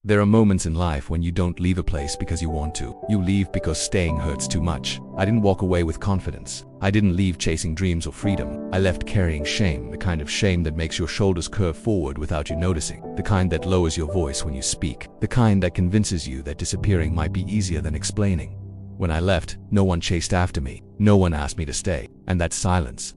There are moments in life when you don't leave a place because you want to. You leave because staying hurts too much. I didn't walk away with confidence. I didn't leave chasing dreams or freedom. I left carrying shame, the kind of shame that makes your shoulders curve forward without you noticing, the kind that lowers your voice when you speak, the kind that convinces you that disappearing might be easier than explaining. When I left, no one chased after me. No one asked me to stay. And that silence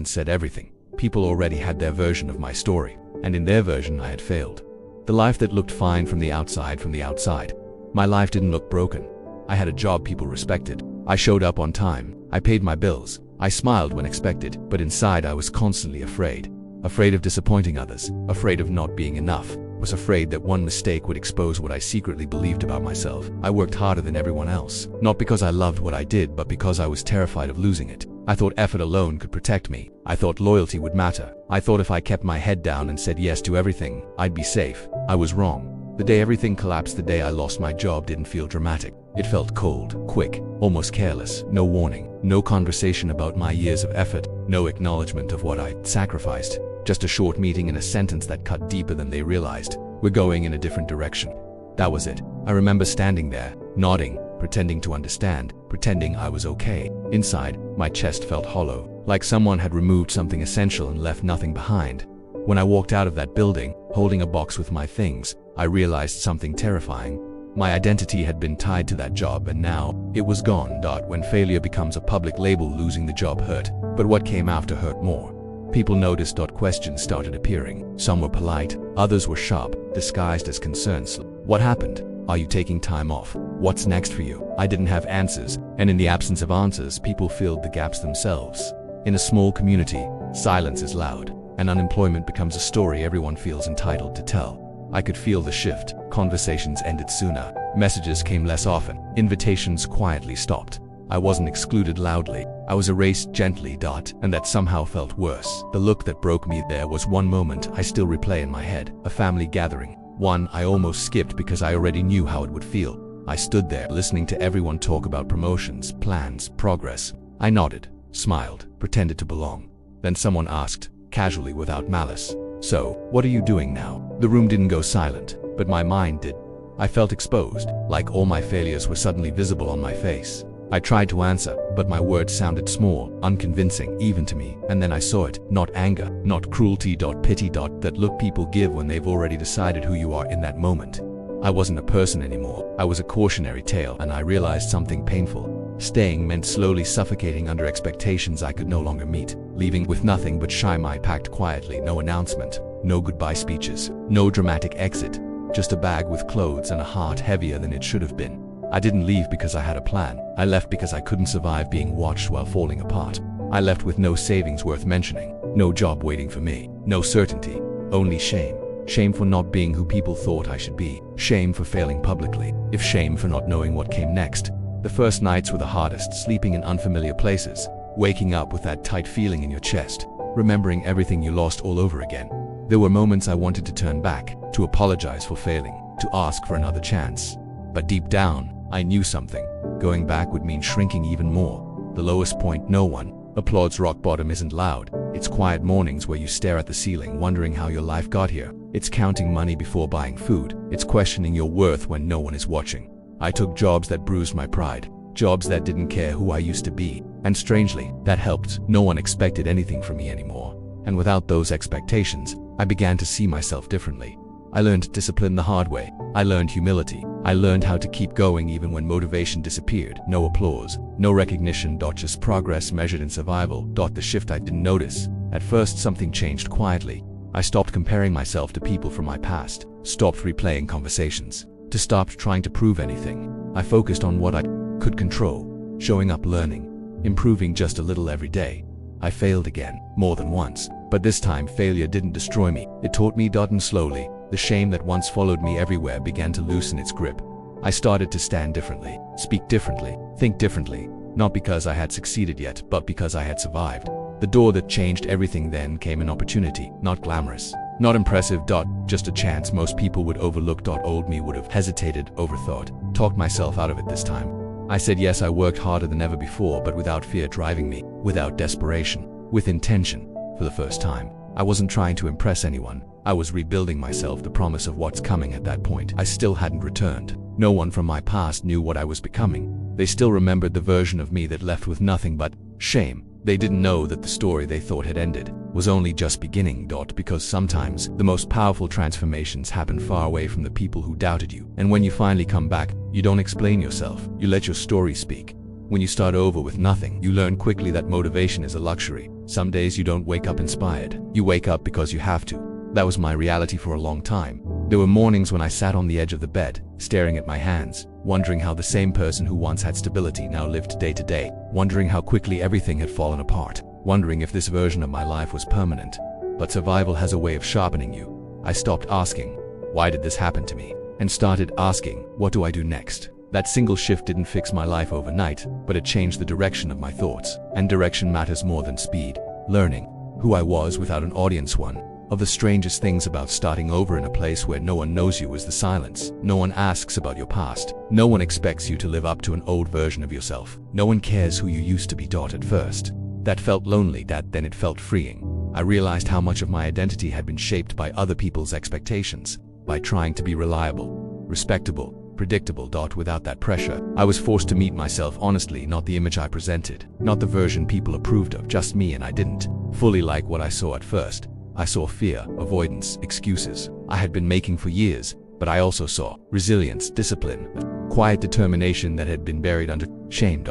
said everything. People already had their version of my story, and in their version I had failed. The life that looked fine from the outside. My life didn't look broken. I had a job people respected. I showed up on time. I paid my bills. I smiled when expected, but inside I was constantly afraid. Afraid of disappointing others. Afraid of not being enough. Was afraid that one mistake would expose what I secretly believed about myself. I worked harder than everyone else, not because I loved what I did, but because I was terrified of losing it. I thought effort alone could protect me. I thought loyalty would matter. I thought if I kept my head down and said yes to everything, I'd be safe. I was wrong. The day everything collapsed, the day I lost my job, didn't feel dramatic. It felt cold, quick, almost careless. No warning, no conversation about my years of effort, no acknowledgement of what I'd sacrificed. Just a short meeting and a sentence that cut deeper than they realized. We're going in a different direction. That was it. I remember standing there, nodding, pretending to understand, pretending I was okay. Inside, my chest felt hollow, like someone had removed something essential and left nothing behind. When I walked out of that building, holding a box with my things, I realized something terrifying. My identity had been tied to that job, and now it was gone. When failure becomes a public label, losing the job hurt, but what came after hurt more. People noticed. Questions started appearing. Some were polite, others were sharp, disguised as concerns. What happened? Are you taking time off? What's next for you? I didn't have answers, and in the absence of answers, people filled the gaps themselves. In a small community, silence is loud, and unemployment becomes a story everyone feels entitled to tell. I could feel the shift. Conversations ended sooner. Messages came less often. Invitations quietly stopped. I wasn't excluded loudly. I was erased gently. And that somehow felt worse. The look that broke me. There was one moment I still replay in my head. A family gathering. One I almost skipped because I already knew how it would feel. I stood there, listening to everyone talk about promotions, plans, progress. I nodded, smiled, pretended to belong. Then someone asked, casually without malice, "So, what are you doing now?" The room didn't go silent, but my mind did. I felt exposed, like all my failures were suddenly visible on my face. I tried to answer, but my words sounded small, unconvincing, even to me. And then I saw it. Not anger, not cruelty, pity, that look people give when they've already decided who you are in that moment. I wasn't a person anymore. I was a cautionary tale, and I realized something painful. Staying meant slowly suffocating under expectations I could no longer meet. Leaving with nothing but shame I packed quietly. No announcement, no goodbye speeches, no dramatic exit. Just a bag with clothes and a heart heavier than it should have been. I didn't leave because I had a plan. I left because I couldn't survive being watched while falling apart. I left with no savings worth mentioning, no job waiting for me, no certainty, only shame. Shame for not being who people thought I should be. Shame for failing publicly. If shame for not knowing what came next. The first nights were the hardest, sleeping in unfamiliar places, waking up with that tight feeling in your chest, remembering everything you lost all over again. There were moments I wanted to turn back, to apologize for failing, to ask for another chance. But deep down, I knew something. Going back would mean shrinking even more. The lowest point no one applauds. Rock bottom isn't loud. It's quiet mornings where you stare at the ceiling, wondering how your life got here. It's counting money before buying food. It's questioning your worth when no one is watching. I took jobs that bruised my pride. Jobs that didn't care who I used to be. And strangely, that helped. No one expected anything from me anymore. And without those expectations, I began to see myself differently. I learned discipline the hard way. I learned humility. I learned how to keep going even when motivation disappeared. No applause, no recognition, just progress measured in survival. The shift I didn't notice. At first something changed quietly. I stopped comparing myself to people from my past, stopped replaying conversations, to stop trying to prove anything. I focused on what I could control, showing up, learning, improving just a little every day. I failed again, more than once, but this time failure didn't destroy me. It taught me. And slowly, the shame that once followed me everywhere began to loosen its grip. I started to stand differently, speak differently, think differently, not because I had succeeded yet, but because I had survived. The door that changed everything then came an opportunity, not glamorous, not impressive, just a chance most people would overlook. Old me would have hesitated, overthought, talked myself out of it this time. I said yes. I worked harder than ever before, but without fear driving me, without desperation, with intention. For the first time, I wasn't trying to impress anyone. I was rebuilding myself, the promise of what's coming at that point. I still hadn't returned. No one from my past knew what I was becoming. They still remembered the version of me that left with nothing but shame. They didn't know that the story they thought had ended was only just beginning. Because sometimes the most powerful transformations happen far away from the people who doubted you. And when you finally come back, you don't explain yourself. You let your story speak. When you start over with nothing, you learn quickly that motivation is a luxury. Some days you don't wake up inspired. You wake up because you have to. That was my reality for a long time. There were mornings when I sat on the edge of the bed, staring at my hands, wondering how the same person who once had stability now lived day to day, wondering how quickly everything had fallen apart, wondering if this version of my life was permanent. But survival has a way of sharpening you. I stopped asking, why did this happen to me? And started asking, what do I do next? That single shift didn't fix my life overnight, but it changed the direction of my thoughts. And direction matters more than speed. Learning who I was without an audience. One of the strangest things about starting over in a place where no one knows you is the silence. No one asks about your past. No one expects you to live up to an old version of yourself. No one cares who you used to be. At first, that felt lonely, then it felt freeing. I realized how much of my identity had been shaped by other people's expectations, by trying to be reliable, respectable, predictable. Without that pressure, I was forced to meet myself honestly, not the image I presented, not the version people approved of, just me. And I didn't fully like what I saw at first. I saw fear, avoidance, excuses I had been making for years, but I also saw resilience, discipline, a quiet determination that had been buried under shame.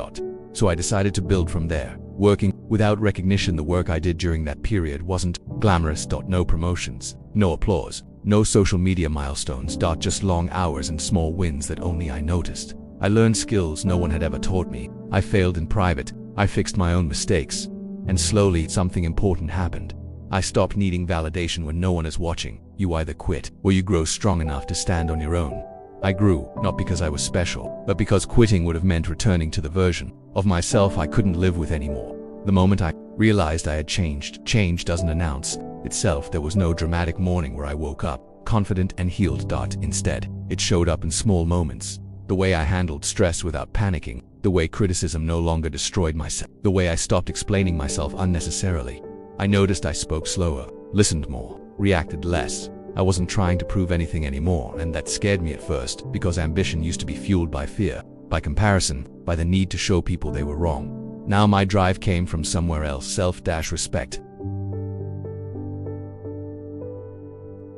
So I decided to build from there, working without recognition. The work I did during that period wasn't glamorous. No promotions, no applause, no social media milestones. Just long hours and small wins that only I noticed. I learned skills no one had ever taught me. I failed in private. I fixed my own mistakes. And slowly, something important happened. I stopped needing validation when no one is watching. You either quit or you grow strong enough to stand on your own. I grew, not because I was special, but because quitting would have meant returning to the version of myself I couldn't live with anymore. The moment I realized I had changed, change doesn't announce itself. There was no dramatic morning where I woke up confident and healed. Instead, it showed up in small moments. The way I handled stress without panicking, the way criticism no longer destroyed myself, the way I stopped explaining myself unnecessarily. I noticed I spoke slower, listened more, reacted less. I wasn't trying to prove anything anymore, and that scared me at first, because ambition used to be fueled by fear, by comparison, by the need to show people they were wrong. Now my drive came from somewhere else, self-respect.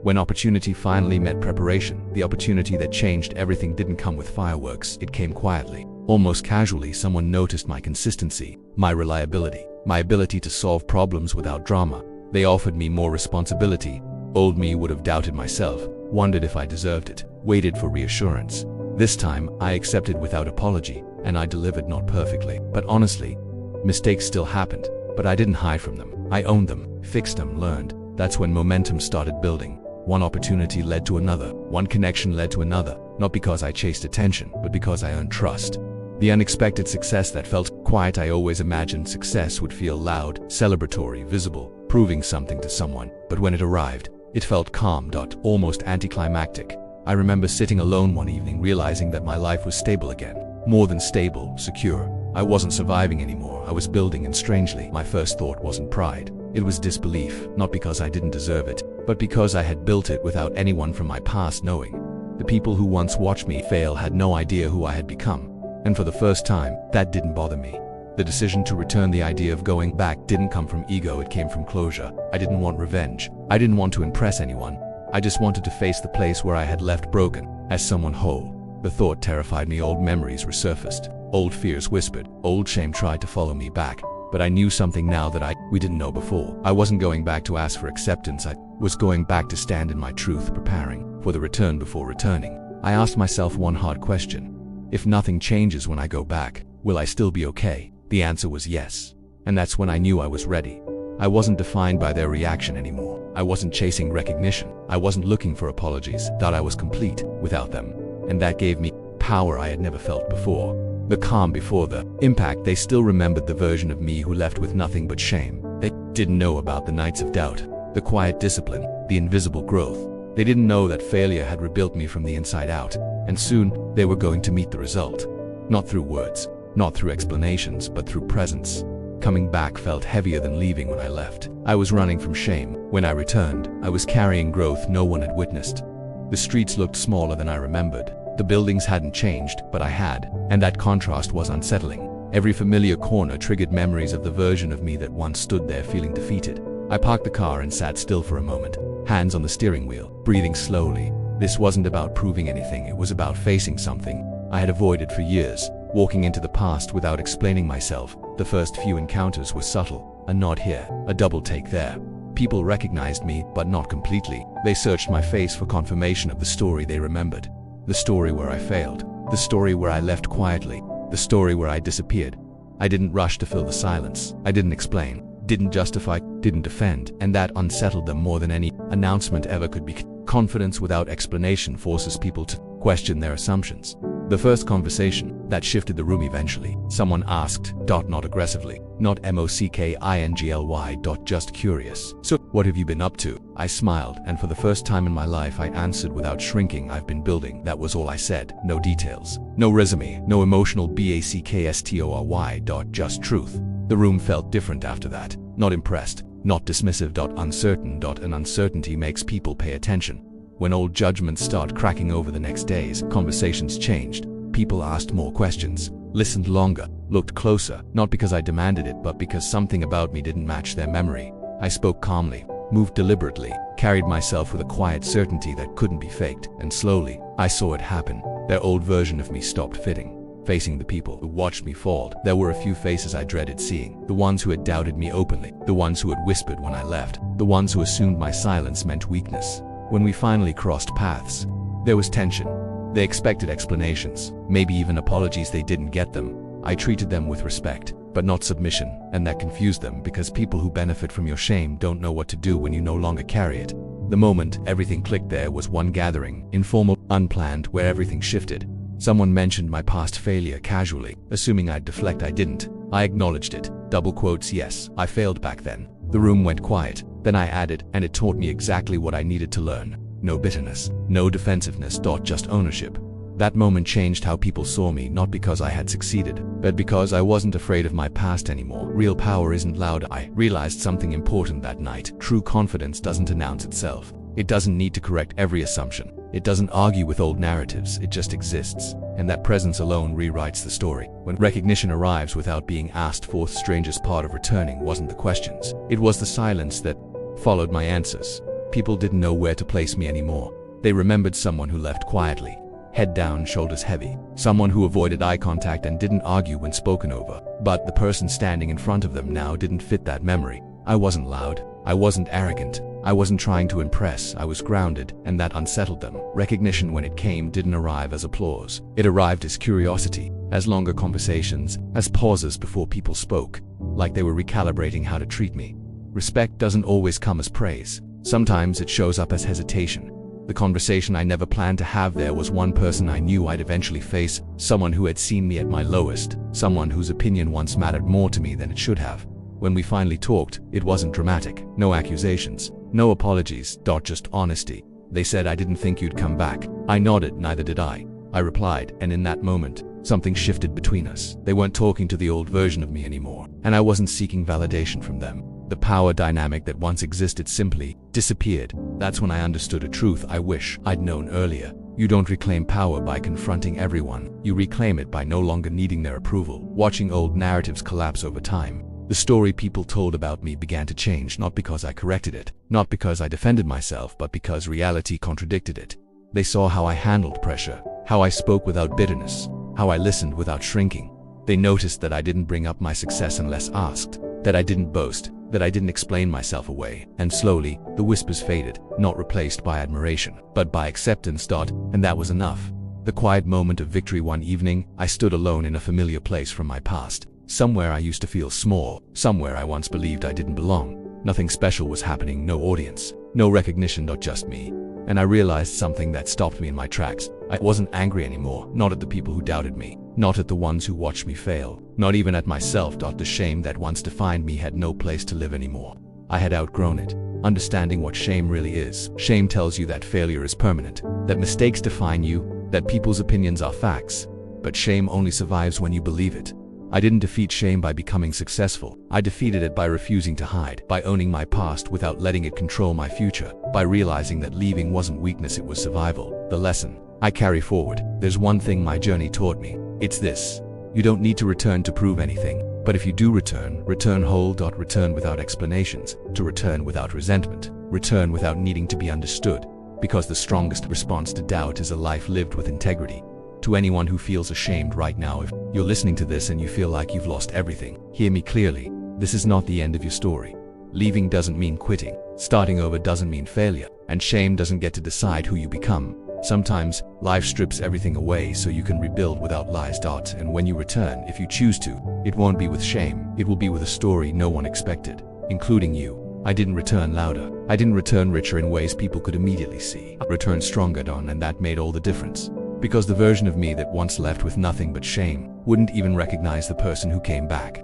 When opportunity finally met preparation, the opportunity that changed everything didn't come with fireworks. It came quietly, almost casually. Someone noticed my consistency, my reliability, my ability to solve problems without drama. They offered me more responsibility. Old me would have doubted myself, wondered if I deserved it, waited for reassurance. This time, I accepted without apology, and I delivered, not perfectly, but honestly. Mistakes still happened, but I didn't hide from them. I owned them, fixed them, learned. That's when momentum started building. One opportunity led to another, one connection led to another, not because I chased attention, but because I earned trust. The unexpected success that felt quiet. I always imagined success would feel loud, celebratory, visible, proving something to someone. But when it arrived, it felt calm. Almost anticlimactic. I remember sitting alone one evening, realizing that my life was stable again. More than stable, secure. I wasn't surviving anymore, I was building, and strangely, my first thought wasn't pride. It was disbelief, not because I didn't deserve it, but because I had built it without anyone from my past knowing. The people who once watched me fail had no idea who I had become. And for the first time, that didn't bother me. The decision to return, the idea of going back, didn't come from ego, it came from closure. I didn't want revenge. I didn't want to impress anyone. I just wanted to face the place where I had left broken, as someone whole. The thought terrified me. Old memories resurfaced. Old fears whispered. Old shame tried to follow me back. But I knew something now that we didn't know before. I wasn't going back to ask for acceptance. I was going back to stand in my truth, preparing for the return before returning. I asked myself one hard question. If nothing changes when I go back, will I still be okay? The answer was yes. And that's when I knew I was ready. I wasn't defined by their reaction anymore. I wasn't chasing recognition. I wasn't looking for apologies. Thought I was complete without them. And that gave me power I had never felt before. The calm before the impact. They still remembered the version of me who left with nothing but shame. They didn't know about the nights of doubt, the quiet discipline, the invisible growth. They didn't know that failure had rebuilt me from the inside out. And soon, they were going to meet the result. Not through words, not through explanations, but through presence. Coming back felt heavier than leaving when I left. I was running from shame. When I returned, I was carrying growth no one had witnessed. The streets looked smaller than I remembered. The buildings hadn't changed, but I had, and that contrast was unsettling. Every familiar corner triggered memories of the version of me that once stood there feeling defeated. I parked the car and sat still for a moment, hands on the steering wheel, breathing slowly. This wasn't about proving anything, it was about facing something I had avoided for years, walking into the past without explaining myself. The first few encounters were subtle, a nod here, a double take there. People recognized me, but not completely. They searched my face for confirmation of the story they remembered. The story where I failed, the story where I left quietly, the story where I disappeared. I didn't rush to fill the silence. I didn't explain, didn't justify, didn't defend, and that unsettled them more than any announcement ever could be. Confidence without explanation forces people to question their assumptions. The first conversation that shifted the room eventually. Someone asked, not aggressively, not mockingly, just curious. So, what have you been up to? I smiled, and for the first time in my life I answered without shrinking. I've been building. That was all I said. No details. No resume. No emotional backstory. Just truth. The room felt different after that. Not impressed. Not dismissive. Uncertain. And uncertainty makes people pay attention. When old judgments start cracking over the next days, conversations changed. People asked more questions, listened longer, looked closer, not because I demanded it, but because something about me didn't match their memory. I spoke calmly, moved deliberately, carried myself with a quiet certainty that couldn't be faked, and slowly, I saw it happen. Their old version of me stopped fitting. Facing the people who watched me fall, there were a few faces I dreaded seeing. The ones who had doubted me openly, the ones who had whispered when I left, the ones who assumed my silence meant weakness. When we finally crossed paths, there was tension. They expected explanations, maybe even apologies. They didn't get them. I treated them with respect, but not submission, and that confused them because people who benefit from your shame don't know what to do when you no longer carry it. The moment everything clicked, there was one gathering, informal, unplanned, where everything shifted. Someone mentioned my past failure casually, assuming I'd deflect. I didn't. I acknowledged it. Double quotes, yes, I failed back then. The room went quiet. Then I added, and it taught me exactly what I needed to learn. No bitterness, no defensiveness. Just ownership. That moment changed how people saw me, not because I had succeeded, but because I wasn't afraid of my past anymore. Real power isn't loud. I realized something important that night. True confidence doesn't announce itself. It doesn't need to correct every assumption. It doesn't argue with old narratives. It just exists. And that presence alone rewrites the story. When recognition arrives without being asked for, the strangest part of returning wasn't the questions. It was the silence that followed my answers. People didn't know where to place me anymore. They remembered someone who left quietly, head down, shoulders heavy. Someone who avoided eye contact and didn't argue when spoken over. But the person standing in front of them now didn't fit that memory. I wasn't loud. I wasn't arrogant. I wasn't trying to impress. I was grounded, and that unsettled them. Recognition, when it came, didn't arrive as applause. It arrived as curiosity, as longer conversations, as pauses before people spoke, like they were recalibrating how to treat me. Respect doesn't always come as praise. Sometimes it shows up as hesitation. The conversation I never planned to have there was one person I knew I'd eventually face, someone who had seen me at my lowest, someone whose opinion once mattered more to me than it should have. When we finally talked, it wasn't dramatic. No accusations, no apologies, just honesty. They said, I didn't think you'd come back. I nodded, neither did I. I replied, and in that moment, something shifted between us. They weren't talking to the old version of me anymore, and I wasn't seeking validation from them. The power dynamic that once existed simply disappeared. That's when I understood a truth I wish I'd known earlier. You don't reclaim power by confronting everyone. You reclaim it by no longer needing their approval. Watching old narratives collapse over time. The story people told about me began to change, not because I corrected it, not because I defended myself, but because reality contradicted it. They saw how I handled pressure, how I spoke without bitterness, how I listened without shrinking. They noticed that I didn't bring up my success unless asked, that I didn't boast, that I didn't explain myself away. And slowly, the whispers faded, not replaced by admiration, but by acceptance. And that was enough. The quiet moment of victory. One evening, I stood alone in a familiar place from my past. Somewhere I used to feel small, somewhere I once believed I didn't belong. Nothing special was happening, no audience, no recognition, just me. And I realized something that stopped me in my tracks. I wasn't angry anymore, not at the people who doubted me, not at the ones who watched me fail, not even at myself. The shame that once defined me had no place to live anymore. I had outgrown it. Understanding what shame really is. Shame tells you that failure is permanent, that mistakes define you, that people's opinions are facts. But shame only survives when you believe it. I didn't defeat shame by becoming successful. I defeated it by refusing to hide, by owning my past without letting it control my future, by realizing that leaving wasn't weakness, it was survival. The lesson I carry forward: there's one thing my journey taught me. It's this: you don't need to return to prove anything. But if you do return, return whole. Return without explanations, to return without resentment, return without needing to be understood. Because the strongest response to doubt is a life lived with integrity. To anyone who feels ashamed right now, if you're listening to this and you feel like you've lost everything, hear me clearly. This is not the end of your story. Leaving doesn't mean quitting. Starting over doesn't mean failure. And shame doesn't get to decide who you become. Sometimes, life strips everything away so you can rebuild without lies. And when you return, if you choose to, it won't be with shame. It will be with a story no one expected, including you. I didn't return louder. I didn't return richer in ways people could immediately see. I returned stronger, and that made all the difference. Because the version of me that once left with nothing but shame wouldn't even recognize the person who came back.